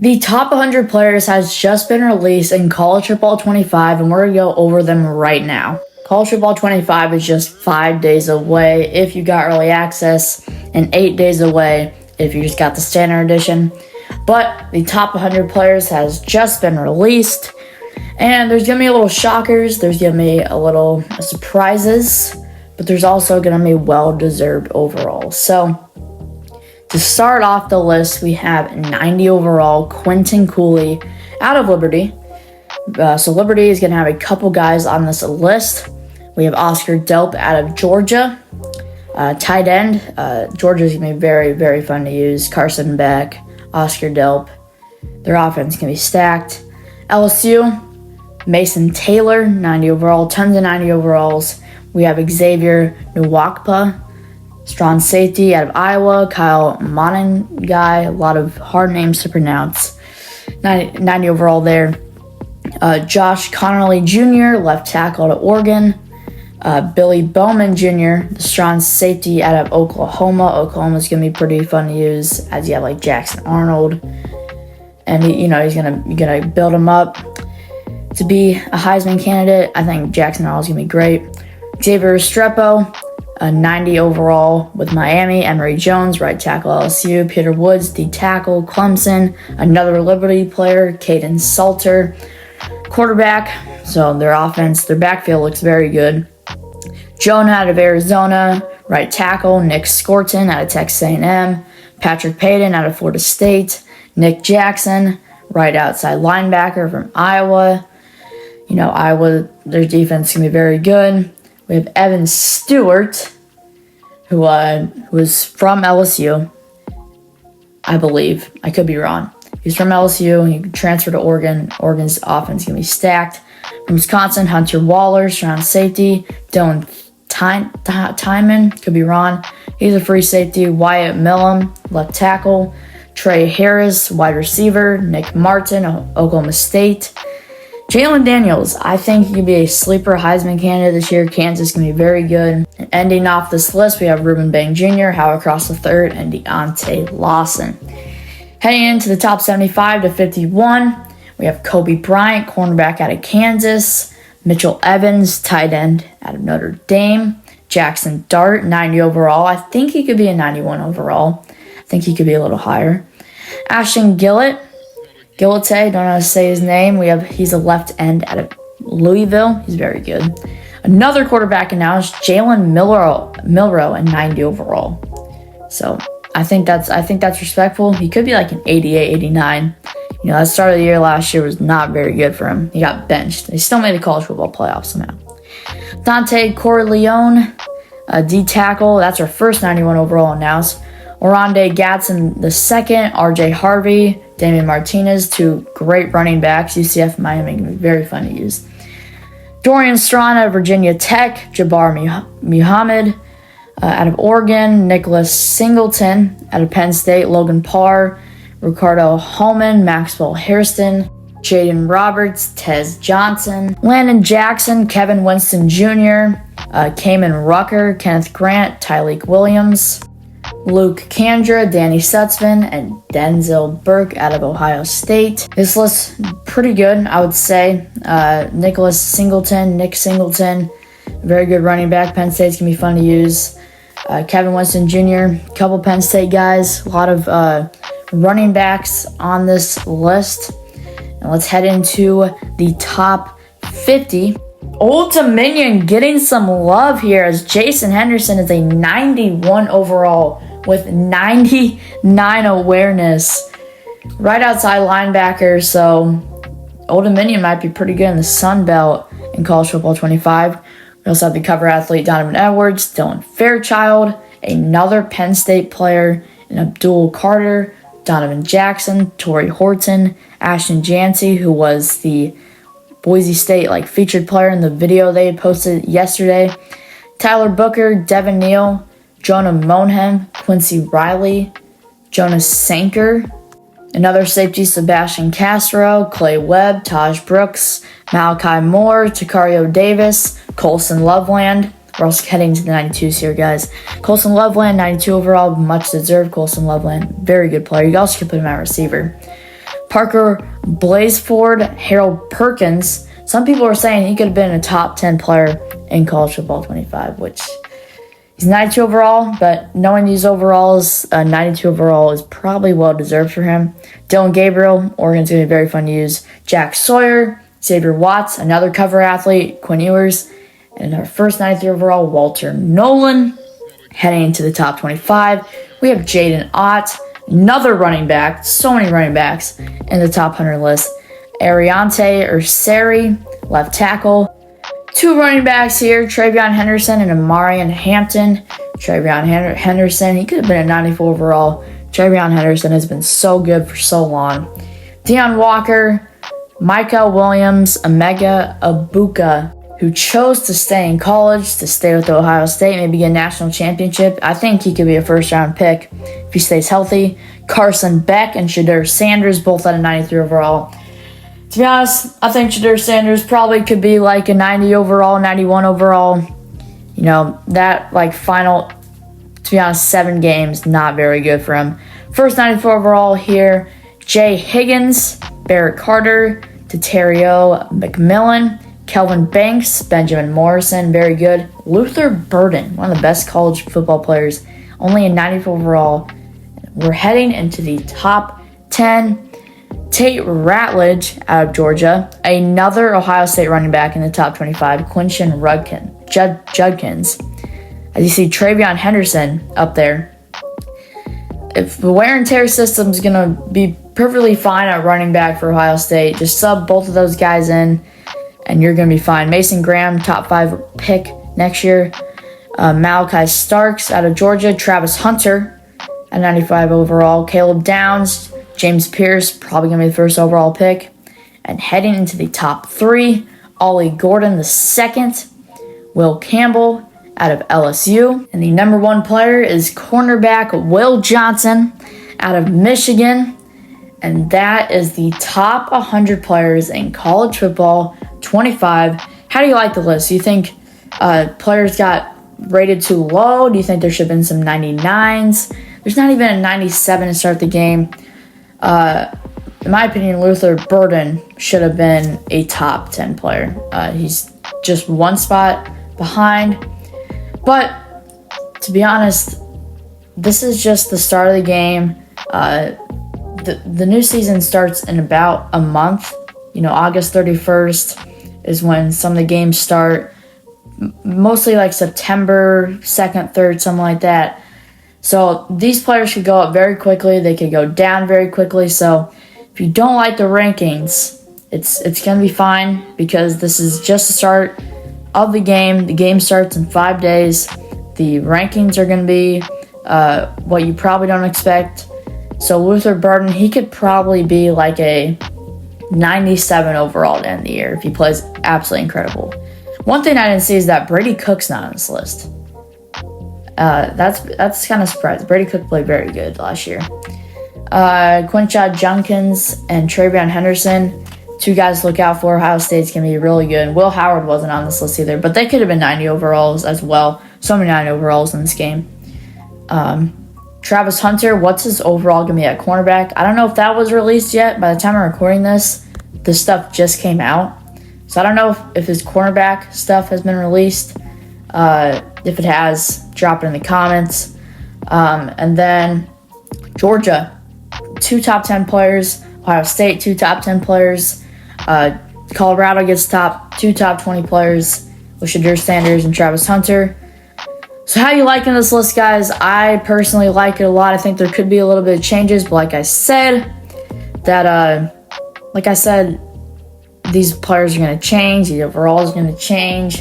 The top 100 players has just been released in College Football 25, and we're going to go over them right now. College Football 25 is just 5 days away if you got early access, and 8 days away if you just got the standard edition. But the top 100 players has just been released, and there's going to be a little shockers, there's going to be a little surprises, but there's also going to be well-deserved overall. So, to start off the list, we have 90 overall, Quentin Cooley out of Liberty. So Liberty is going to have a couple guys on this list. We have Oscar Delp out of Georgia. Tight end, Georgia is going to be very, very fun to use. Carson Beck, Oscar Delp. Their offense can be stacked. LSU, Mason Taylor, 90 overall, tons of 90 overalls. We have Xavier Nwakpa, strong safety out of Iowa. Kyle Monangai, a lot of hard names to pronounce. 90 overall there. Josh Connerly Jr., left tackle out of Oregon. Billy Bowman Jr., the strong safety out of Oklahoma. Oklahoma's going to be pretty fun to use as you have like Jackson Arnold. And he's gonna build him up to be a Heisman candidate. I think Jackson Arnold's going to be great. Xavier Restrepo, a 90 overall with Miami. Emory Jones, right tackle LSU. Peter Woods, D tackle Clemson. Another Liberty player, Caden Salter, quarterback. So their backfield looks very good. Jonah out of Arizona, right tackle. Nick Scorton out of Texas A&M. Patrick Payton out of Florida State. Nick Jackson, right outside linebacker from Iowa. Iowa, their defense is going to be very good. We have Evan Stewart, who was from LSU, I believe. I could be wrong. He's from LSU. He transferred to Oregon. Oregon's offense is going to be stacked. From Wisconsin, Hunter Waller, strong safety. Dylan Timon, could be wrong. He's a free safety. Wyatt Millam, left tackle. Trey Harris, wide receiver. Nick Martin, Oklahoma State. Jalen Daniels, I think he could be a sleeper Heisman candidate this year. Kansas can be very good. And ending off this list, we have Ruben Bang Jr., Howard Cross III, and Deontay Lawson. Heading into the top 75 to 51, we have Kobe Bryant, cornerback out of Kansas. Mitchell Evans, tight end out of Notre Dame. Jackson Dart, 90 overall. I think he could be a 91 overall. I think he could be a little higher. Ashton Gillette, don't know how to say his name. He's a left end out of Louisville. He's very good. Another quarterback announced, Jalen Milroe, a 90 overall. So I think that's respectful. He could be like an 88, 89. That start of the year last year was not very good for him. He got benched. They still made the college football playoffs somehow. Dante Corleone, a D tackle. That's our first 91 overall announced. Oronde Gadsden II, RJ Harvey, Damian Martinez, two great running backs. UCF Miami can be very fun to use. Dorian Strachan out of Virginia Tech, Jabbar Muhammad out of Oregon, Nicholas Singleton out of Penn State, Logan Parr, Ricardo Holman, Maxwell Hairston, Jaden Roberts, Tez Johnson, Landon Jackson, Kevin Winston Jr., Kamen Rucker, Kenneth Grant, Tyleek Williams, Luke Kandra, Danny Sutzman, and Denzel Burke out of Ohio State. This list's pretty good, I would say. Nick Singleton, very good running back. Penn State's going to be fun to use. Kevin Winston Jr., a couple Penn State guys, a lot of running backs on this list. And let's head into the top 50. Old Dominion getting some love here as Jason Henderson is a 91 overall with 99 awareness. Right outside linebacker, so Old Dominion might be pretty good in the Sun Belt in College Football 25. We also have the cover athlete Donovan Edwards, Dylan Fairchild, another Penn State player, and Abdul Carter, Donovan Jackson, Torrey Horton, Ashton Jancy, who was the Boise State featured player in the video they had posted yesterday. Tyler Booker, Devin Neal, Jonah Monheim, Quincy Riley, Jonas Sanker, another safety Sebastian Castro, Clay Webb, Taj Brooks, Malachi Moore, Takario Davis, Colson Loveland. We're also heading to the 92s here, guys. Colson Loveland, 92 overall, much deserved. Colson Loveland, very good player. You also could put him at receiver. Parker Blazeford, Harold Perkins. Some people are saying he could have been a top 10 player in college football 25, which he's 92 overall, but knowing these overalls, 92 overall is probably well deserved for him. Dylan Gabriel, Oregon's going to be very fun to use. Jack Sawyer, Xavier Watts, another cover athlete, Quinn Ewers, and our first 93 overall, Walter Nolan. Heading into the top 25, we have Jaden Ott, another running back, so many running backs in the top 100 list. Ariante Urseri, left tackle. Two running backs here, Travion Henderson and Amarian Hampton. Travion Henderson, he could have been a 94 overall. Travion Henderson has been so good for so long. Deion Walker, Micah Williams, Omega Abuka, who chose to stay in college, to stay with Ohio State, maybe get a national championship. I think he could be a first-round pick if he stays healthy. Carson Beck and Shadur Sanders, both at a 93 overall. To be honest, I think Shadur Sanders probably could be like a 90 overall, 91 overall. You know, that like final, to be honest, 7 games, not very good for him. First 94 overall here, Jay Higgins, Barrett Carter, Teterio McMillan, Kelvin Banks, Benjamin Morrison, very good. Luther Burden, one of the best college football players, only a 94 overall. We're heading into the top 10. Tate Ratledge out of Georgia, another Ohio State running back in the top 25, Quinshan Judkins. As you see, Travion Henderson up there. If the wear and tear system is going to be perfectly fine at running back for Ohio State, just sub both of those guys in, and you're going to be fine. Mason Graham, top 5 pick next year. Malachi Starks out of Georgia. Travis Hunter at 95 overall. Caleb Downs, James Pierce, probably going to be the first overall pick. And heading into the top 3, Ollie Gordon the second. Will Campbell out of LSU. And the number 1 player is cornerback Will Johnson out of Michigan. And that is the top 100 players in college football 25. How do you like the list? Do you think players got rated too low? Do you think there should have been some 99s? There's not even a 97 to start the game. In my opinion, Luther Burden should have been a top 10 player. He's just one spot behind. But to be honest, this is just the start of the game. The new season starts in about a month. You know, August 31st is when some of the games start. Mostly like September 2nd, 3rd, something like that. So these players could go up very quickly. They could go down very quickly. So if you don't like the rankings, it's going to be fine because this is just the start of the game. The game starts in 5 days. The rankings are going to be what you probably don't expect. So Luther Burden, he could probably be like a 97 overall to end the year if he plays absolutely incredible. One thing I didn't see is that Brady Cook's not on this list. That's kind of surprising. Brady Cook played very good last year. Quinshan Judkins and Travion Henderson, 2 guys to look out for. Ohio State's going to be really good. Will Howard wasn't on this list either, but they could have been 90 overalls as well. So many 90 overalls in this game. Travis Hunter, what's his overall going to be at cornerback? I don't know if that was released yet. By the time I'm recording this stuff just came out. So I don't know if his cornerback stuff has been released. If it has, drop it in the comments. And then Georgia, 2 top 10 players. Ohio State, 2 top 10 players. Colorado gets 2 top 20 players with Shadur Sanders and Travis Hunter. So how you liking this list, guys? I personally like it a lot. I think there could be a little bit of changes, but like I said, these players are going to change. The overall is going to change.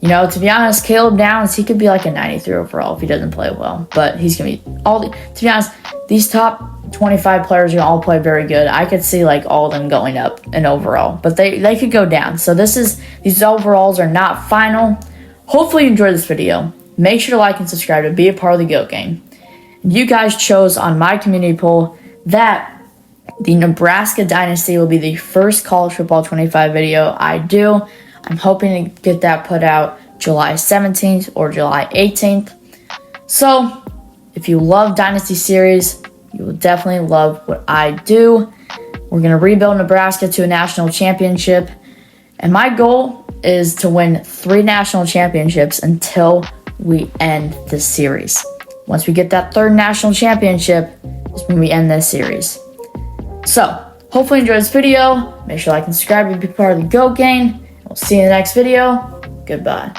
You know, to be honest, Caleb Downs, he could be like a 93 overall if he doesn't play well. But he's going to be to be honest, these top 25 players are going to all play very good. I could see like all of them going up in overall, but they could go down. So these overalls are not final. Hopefully you enjoyed this video. Make sure to like and subscribe to be a part of the GOAT Gang. You guys chose on my community poll that the Nebraska Dynasty will be the first college football 25 video I do. I'm hoping to get that put out July 17th or July 18th. So, if you love Dynasty series, you will definitely love what I do. We're going to rebuild Nebraska to a national championship. And my goal is to win 3 national championships until we end this series. Once we get that 3rd national championship is when we end this series. So, hopefully you enjoyed this video. Make sure to like and subscribe to be part of the GOAT gang. We'll see you in the next video. Goodbye.